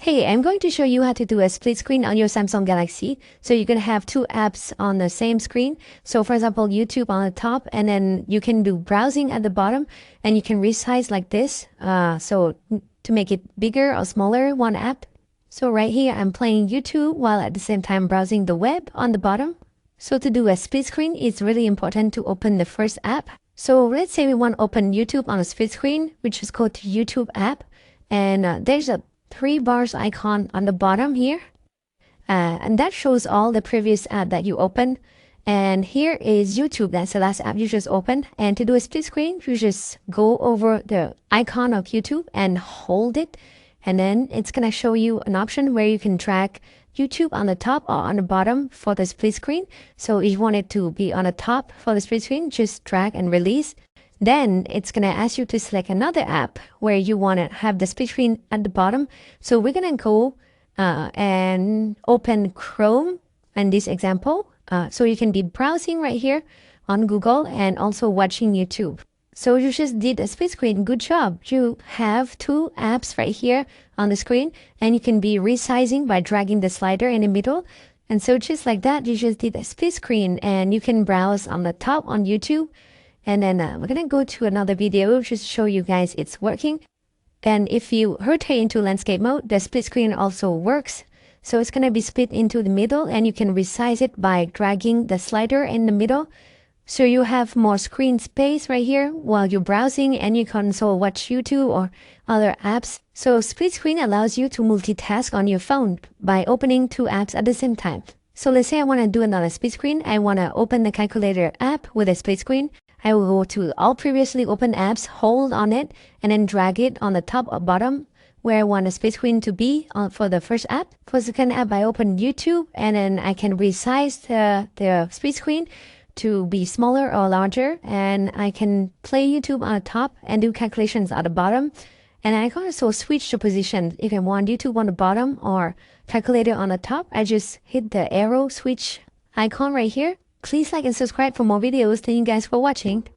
Hey, I'm going to show you how to do a split screen on your Samsung Galaxy. So you're going to have two apps on the same screen. So for example, YouTube on the top, and then you can do browsing at the bottom, and you can resize like this. So to make it bigger or smaller, one app. So right here, I'm playing YouTube while at the same time browsing the web on the bottom. So to do a split screen, it's really important to open the first app. So let's say we want to open YouTube on a split screen, we just go to YouTube app, and there's a three bars icon on the bottom here, and that shows all the previous app that you opened. And here is YouTube, that's the last app you just opened. And to do a split screen, you just go over the icon of YouTube and hold it, and then it's gonna show you an option where you can drag YouTube on the top or on the bottom for the split screen. So if you want it to be on the top for the split screen, just drag and release. Then it's going to ask you to select another app where you want to have the split screen at the bottom. So we're going to go and open Chrome in this example. So you can be browsing right here on Google and also watching YouTube. So you just did a split screen. Good job. You have two apps right here on the screen, and you can be resizing by dragging the slider in the middle. And so just like that, you just did a split screen, and you can browse on the top on YouTube. And then we're going to go to another video just to show you guys it's working. And if you rotate into landscape mode, the split screen also works. So it's going to be split into the middle, and you can resize it by dragging the slider in the middle. So you have more screen space right here while you're browsing, and you can also watch YouTube or other apps. So split screen allows you to multitask on your phone by opening two apps at the same time. So let's say I want to do another split screen. I want to open the calculator app with a split screen. I will go to all previously open apps, hold on it, and then drag it on the top or bottom where I want the split screen to be for the first app. For the second app, I open YouTube, and then I can resize the split screen to be smaller or larger, and I can play YouTube on the top and do calculations at the bottom. And I can also switch the position. If I want YouTube on the bottom or calculator on the top, I just hit the arrow switch icon right here. Please like and subscribe for more videos. Thank you guys for watching.